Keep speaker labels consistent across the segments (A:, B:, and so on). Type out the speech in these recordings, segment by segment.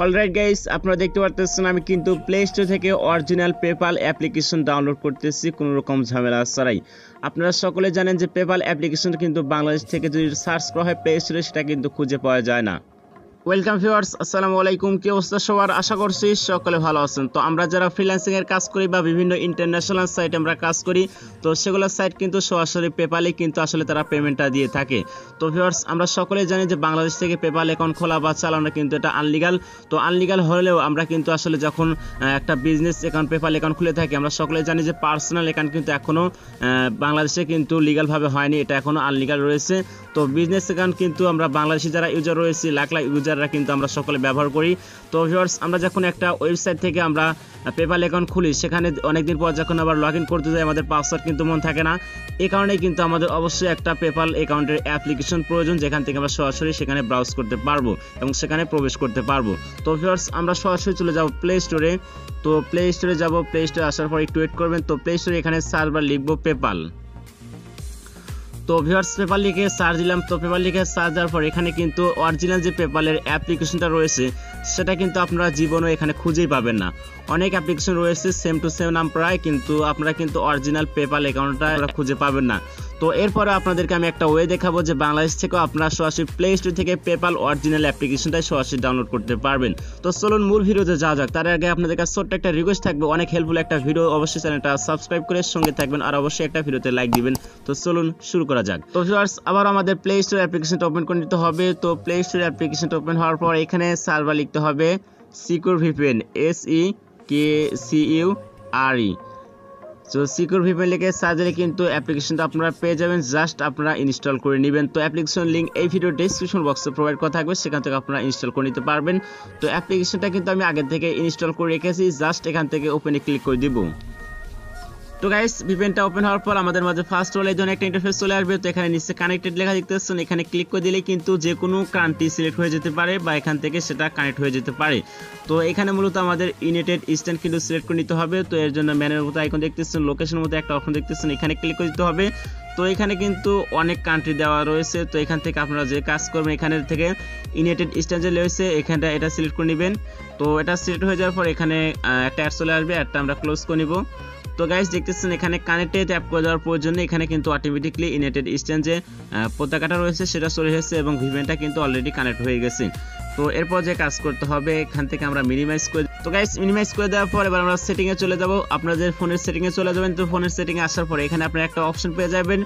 A: Alright guys, আপনারা দেখতে পারতেছেন আমি কিন্তু প্লে স্টোর থেকে অরিজিনাল পেপাল অ্যাপ্লিকেশন ডাউনলোড করতেছি কোনো রকম ঝামেলা ছাড়াই। আপনারা সকলে জানেন যে পেপাল অ্যাপ্লিকেশন কিন্তু বাংলাদেশ থেকে যদি সার্চ করা হয় প্লে স্টোরে সেটা কিন্তু খুঁজে পাওয়া যায় না। ওয়েলকাম ভিউয়ার্স, আসসালামু আলাইকুম। কি অবস্থা সবার? আশা করছি সকলে ভালো আছেন। তো আমরা যারা ফ্রিল্যান্সিং এর কাজ করি বা বিভিন্ন ইন্টারন্যাশনাল সাইট আমরা কাজ করি, তো সেগুলো সাইট কিন্তু সরাসরি পেপালে কিন্তু আসলে তারা পেমেন্টটা দিয়ে থাকে। তো ভিউয়ার্স, আমরা সকলেই জানি যে বাংলাদেশ থেকে পেপাল অ্যাকাউন্ট খোলা বা চালানো কিন্তু এটা আনলিগাল। তো আনলিগাল হলেও আমরা কিন্তু আসলে যখন একটা বিজনেস অ্যাকাউন্ট পেপাল অ্যাকাউন্ট খুলে থাকি, আমরা সকলেই জানি যে পার্সোনাল অ্যাকাউন্ট কিন্তু এখনও বাংলাদেশে কিন্তু লিগালভাবে হয়নি, এটা এখনও আনলিগাল রয়েছে। তো বিজনেস অ্যাকাউন্ট কিন্তু আমরা বাংলাদেশি যারা ইউজার রয়েছে, লাখ লাখ ইউজাররা কিন্তু আমরা সকলে ব্যবহার করি। তো ভিউয়ার্স, আমরা যখন একটা ওয়েবসাইট থেকে আমরা পেপাল অ্যাকাউন্ট খুলি, সেখানে অনেকদিন পর যখন আবার লগ ইন করতে যাই আমাদের পাসওয়ার্ড কিন্তু মনে থাকে না। এই কারণেই কিন্তু আমাদের অবশ্যই একটা পেপাল অ্যাকাউন্টের অ্যাপ্লিকেশন প্রয়োজন, যেখান থেকে আমরা সরাসরি সেখানে ব্রাউজ করতে পারবো এবং সেখানে প্রবেশ করতে পারবো। তো ভিউয়ার্স, আমরা সরাসরি চলে যাব প্লে স্টোরে। তো প্লে স্টোরে যাব, প্লে স্টোরে আসার পর একটু ওয়েট করবেন। তো প্লে স্টোরে এখানে সার্চ বার লিখবো পেপাল। তো ভিউয়ার্স, পেপাল লিখে সার্চ দিলাম। তো পেপাল লিখে সার্চ দেওয়ার পর এখানে কিন্তু অরিজিনাল যে পেপালের অ্যাপ্লিকেশনটা রয়েছে সেটা কিন্তু আপনারা জীবনও এখানে খুঁজেই পাবেন না। অনেক অ্যাপ্লিকেশন রয়েছে সেম টু সেম নাম প্রায়, কিন্তু আপনারা কিন্তু অরিজিনাল পেপাল অ্যাকাউন্টটা খুঁজে পাবেন না। তো এরপরে আপনাদেরকে আমি একটা ওয়ে দেখাবো যে বাংলাদেশ থেকেও আপনারা সরাসরি প্লে স্টোর থেকে পেপাল অরিজিনাল অ্যাপ্লিকেশনটাই সরাসরি ডাউনলোড করতে পারবেন। তো চলুন মূল ভিডিওতে যাওয়া যাক। তার আগে আপনাদের কাছে ছোট্ট একটা রিকোয়েস্ট থাকবে, অনেক হেল্পফুল একটা ভিডিও, অবশ্যই চ্যানেলটা সাবস্ক্রাইব করে সঙ্গে থাকবেন আর অবশ্যই একটা ভিডিওতে লাইক দিবেন। তো চলুন শুরু করা যাক। তো ভিউয়ার্স, আবার আমাদের প্লে স্টোর অ্যাপ্লিকেশনটা ওপেন করে নিতে হবে। তো প্লে স্টোর অ্যাপ্লিকেশনটা ওপেন হওয়ার পর এখানে সার্ভার লিখতে হবে সিকিউর ভিপিএন, SEKURE। তো সিকিউর ভিপিএন লিখে সার্চ দিলে কিন্তু অ্যাপ্লিকেশনটা আপনারা পেয়ে যাবেন, জাস্ট আপনারা ইনস্টল করে নেবেন। তো অ্যাপ্লিকেশন লিঙ্ক এই ভিডিও ডেসক্রিপশন বক্সে প্রোভাইড করা থাকবে, সেখান থেকে আপনারা ইনস্টল করে নিতে পারবেন। তো অ্যাপ্লিকেশনটা কিন্তু আমি আগে থেকে ইনস্টল করে রেখেছি, জাস্ট এখান থেকে ওপেনে ক্লিক করে দিব। তো গাইস, ভিপিএনটা ওপেন হওয়ার পর আমাদের মাঝে ফার্স্ট হল এই ধরনের একটা ইন্টারফেস চলে আসবে। তো এখানে নিচে কানেক্টেড লেখা দেখতে পাচ্ছেন, এখানে ক্লিক করে দিলে কিন্তু যে কোনো কান্ট্রি সিলেক্ট হয়ে যেতে পারে বা এখান থেকে সেটা কানেক্ট হয়ে যেতে পারে। তো এখানে মূলত আমাদের ইউনাইটেড স্টেট কিন্তু সিলেক্ট করে নিতে হবে। তো এর জন্য ম্যানের মতো আইকন দেখতেছেন, লোকেশনের মতো একটা অপশন দেখতেছেন, এখানে ক্লিক করে দিতে হবে। তো এখানে কিন্তু অনেক কান্ট্রি দেওয়া রয়েছে, তো এখান থেকে আপনারা যে কাজ করবেন এখানে থেকে ইউনাইটেড স্টেট যে রয়েছে এখানটা এটা সিলেক্ট করে নেবেন। তো এটা সিলেক্ট হয়ে যাওয়ার পর এখানে একটা অ্যাড চলে আসবে, অ্যাডটা আমরা ক্লোজ করে নিব। তো গাইস দেখতেছেন এখানে কানেক্টে ট্যাপ করে দেওয়ার প্রয়োজনে এখানে কিন্তু অটোমেটিকলি ইউনাইটেড স্টেট যে পতাকাটা রয়েছে সেটা চলে এসেছে এবং ভিপিএনটা কিন্তু অলরেডি কানেক্ট হয়ে গেছে। তো এরপর যে কাজ করতে হবে এখান থেকে আমরা মিনিমাইজ করে, তো গাইস মিনিমাইজ করে দেওয়ার পর এবার আমরা সেটিংয়ে চলে যাব। আপনাদের ফোনের সেটিংয়ে চলে যাবেন। তো ফোনের সেটিংয়ে আসার পরে এখানে আপনারা একটা অপশন পেয়ে যাবেন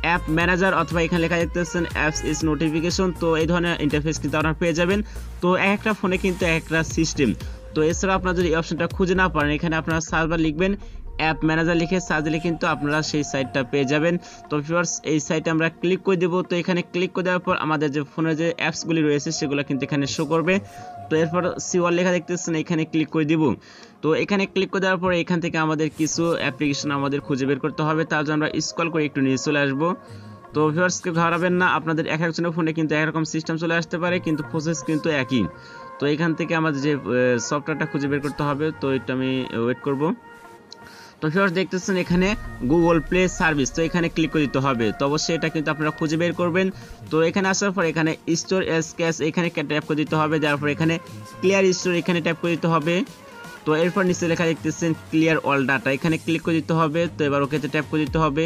A: অ্যাপ ম্যানেজার, অথবা এখানে লেখা দেখতেছেন অ্যাপস ইজ নোটিফিকেশন। তো এই ধরনের ইন্টারফেস কিন্তু আপনারা পেয়ে যাবেন। তো একটা ফোনে কিন্তু একটা সিস্টেম। তো এছাড়া আপনারা যদি এই অপশনটা খুঁজে না পারেন, এখানে আপনারা সার্ভার লিখবেন, অ্যাপ ম্যানেজার লিখে সার্চ দিলে কিন্তু আপনারা সেই সাইটটা পেয়ে যাবেন। তো ভিউয়ার্স, এই সাইটে আমরা ক্লিক করে দেব। তো এখানে ক্লিক করে দেওয়ার পর আমাদের যে ফোনের যে অ্যাপসগুলি রয়েছে সেগুলো কিন্তু এখানে শো করবে। তো এরপর সিওয়ার লেখা দেখতেছেন, এখানে ক্লিক করে দিব। তো এখানে ক্লিক করে দেওয়ার পর এখান থেকে আমাদের কিছু অ্যাপ্লিকেশন আমাদের খুঁজে বের করতে হবে, তার জন্য আমরা স্ক্রল করে একটু নিচে চলে আসবো। তো ভিউয়ার্সকে ঘাড়াবেন না, আপনাদের এক একজনের ফোনে কিন্তু একরকম সিস্টেম চলে আসতে পারে, কিন্তু প্রসেস কিন্তু একই। তো এখান থেকে আমাদের যে সফটওয়্যারটা খুঁজে বের করতে হবে, তো এটা আমি ওয়েট করব। তো ভিউয়ার্স দেখতেছেন এখানে গুগল প্লে সার্ভিস, তো এখানে ক্লিক করে দিতে হবে। তো অবশ্যই এটা কিন্তু আপনারা খুঁজে বের করবেন। তো এখানে আসার পর এখানে স্টোর এস ক্যাশ এখানে ট্যাপ করে দিতে হবে, তারপর এখানে ক্লিয়ার স্টোর এখানে ট্যাপ করে দিতে হবে। তো এরপর নিচে লেখা দেখতেছেন ক্লিয়ার অল ডাটা, এখানে ক্লিক করে দিতে হবে। তো এবার ওকেতে ট্যাপ করে দিতে হবে।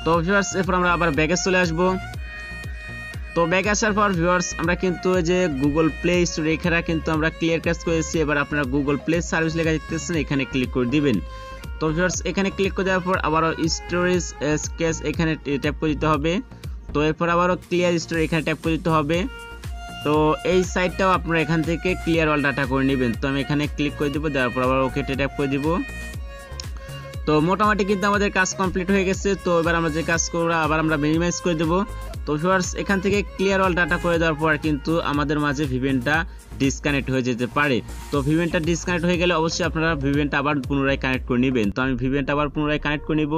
A: তো ভিউয়ার্স, এরপর আমরা আবার ব্যাগে চলে আসবো। তো ব্যাক আসার পর ভিউয়ার্স আমরা কিন্তু যে গুগল প্লে স্টোর এখানে কিন্তু আমরা ক্লিয়ার কাজ করেছি। এবার আপনারা গুগল প্লে সার্ভিস লেখা দেখতেছেন, এখানে ক্লিক করে দিবেন। তো ভিউয়ার্স এখানে ক্লিক করে দেওয়ার পর আবারও স্টোরেজ ক্যাশ এখানে ট্যাপ করে দিতে হবে। তো এরপর আবারও ক্লিয়ার স্টোর এখানে ট্যাপ করে দিতে হবে। তো এই সাইটটাও আপনারা এখান থেকে ক্লিয়ার অল ডাটা করে নেবেন। তো আমি এখানে ক্লিক করে দিব, দেওয়ার পর আবার ওকে ট্যাপ করে দিব। তো মোটামুটি কিন্তু আমাদের কাজ কমপ্লিট হয়ে গেছে। তো এবার আমরা যে কাজ করব আবার আমরা মিনিমাইজ করে দেব। তো ভিউয়ার্স এখান থেকে ক্লিয়ার অল ডাটা করে দেওয়ার পর কিন্তু আমাদের মাঝে ভিপিএনটা ডিসকানেক্ট হয়ে যেতে পারে। তো ভিপিএনটা ডিসকানেক্ট হয়ে গেলে অবশ্যই আপনারা ভিপিএনটা আবার পুনরায় কানেক্ট করে নেবেন। তো আমি ভিপিএনটা আবার পুনরায় কানেক্ট করে নিব।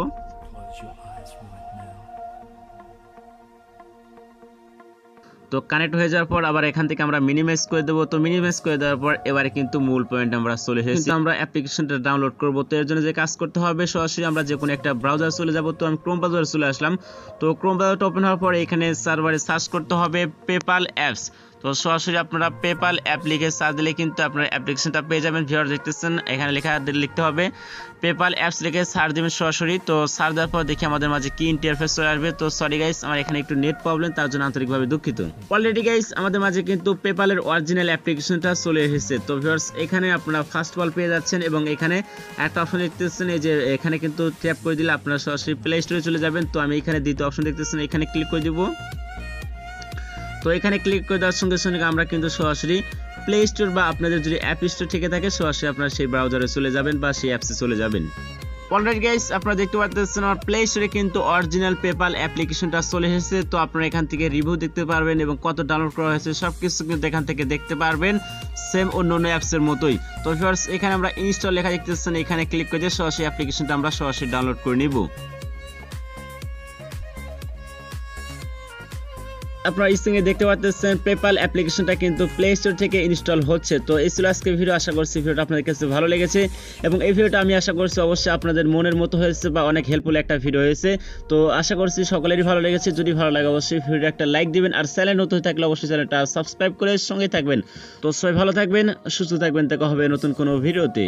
A: তো কানেক্ট হয়ে যাওয়ার পর আবার এখান থেকে আমরা মিনিমাইজ করে দেবো। তো মিনিমাইজ করে দেওয়ার পর এবারে কিন্তু মূল পয়েন্ট আমরা চলে এসেছি, আমরা অ্যাপ্লিকেশনটা ডাউনলোড করব। তো এর জন্য যে কাজ করতে হবে সরাসরি আমরা যে কোনো একটা ব্রাউজার চলে যাব। তো আমি ক্রোম ব্রাউজারে চলে আসলাম। তো ক্রোম ব্রাউজারটা ওপেন হওয়ার পর এখানে সার্ভারে সার্চ করতে হবে পেপাল অ্যাপস। তো সরাসরি আপনারা পেপাল অ্যাপ লিখে সার্চ দিলে কিন্তু আপনারা অ্যাপ্লিকেশনটা পেয়ে যাবেন। ভিউয়ার দেখতেছেন এখানে লিখতে হবে পেপাল অ্যাপস লিখে সার্চ দিবেন সরাসরি। তো সার্চ দেওয়ার পর দেখি আমাদের মাঝে কি ইন্টারফেস চলে আসবে। তো সরি গাইস, আমার এখানে একটু নেট প্রবলেম, তার জন্য আন্তরিকভাবে দুঃখিত। অলরেডি গাইস আমাদের মাঝে কিন্তু পেপালের অরিজিনাল অ্যাপ্লিকেশনটা চলে এসেছে। তো ভিউয়ার্স এখানে আপনারা ফার্স্ট অফ অল পেয়ে যাচ্ছেন এবং এখানে একটা অপশন দেখতেছেন, এই যে এখানে কিন্তু ট্যাপ করে দিলে আপনারা সরাসরি প্লে স্টোরে চলে যাবেন। তো আমি এখানে দ্বিতীয় অপশন দেখতেছেন, এখানে ক্লিক করে দিব। তো এখানে ক্লিক করে দেওয়ার সঙ্গে সঙ্গে আমরা কিন্তু সরাসরি প্লে স্টোর বা আপনাদের যদি অ্যাপ স্টোর থেকে থাকে সরাসরি আপনারা সেই ব্রাউজারে চলে যাবেন বা সেই অ্যাপসে চলে যাবেন। অলরাইট গাইস, আপনারা দেখতে পাচ্ছেন আমার প্লে স্টোরে কিন্তু অরিজিনাল পেপাল অ্যাপ্লিকেশনটা চলে এসেছে। তো আপনারা এখান থেকে রিভিউ দেখতে পারবেন এবং কত ডাউনলোড করা হয়েছে সবকিছু কিন্তু এখান থেকে দেখতে পারবেন, সেম অন্যান্য অ্যাপসের মতোই। তো ভিউয়ার্স এখানে আমরা ইনস্টল লেখা দেখতেছেন, এখানে ক্লিক করে দিয়ে সরাসরি অ্যাপ্লিকেশনটা আমরা সরাসরি ডাউনলোড করে নিব। আপনারা স্ক্রিনে দেখতে পাচ্ছেন পেপাল অ্যাপ্লিকেশনটা কিন্তু প্লে স্টোর থেকে ইনস্টল হচ্ছে। তো এই ছিল আজকের ভিডিও, আশা করছি ভিডিওটা আপনাদের কাছে ভালো লেগেছে এবং এই ভিডিওটা আমি আশা করছি অবশ্যই আপনাদের মনের মতো হয়েছে বা অনেক হেল্পফুল একটা ভিডিও হয়েছে। তো আশা করছি সকলেরই ভালো লেগেছে। যদি ভালো লাগে অবশ্যই ভিডিওটা একটা লাইক দিবেন আর চ্যানেল নতুন হয়ে থাকলে অবশ্যই চ্যানেলটা সাবস্ক্রাইব করে সঙ্গে থাকবেন। তো সবাই ভালো থাকবেন, সুস্থ থাকবেন, দেখা হবে নতুন কোনো ভিডিওতে।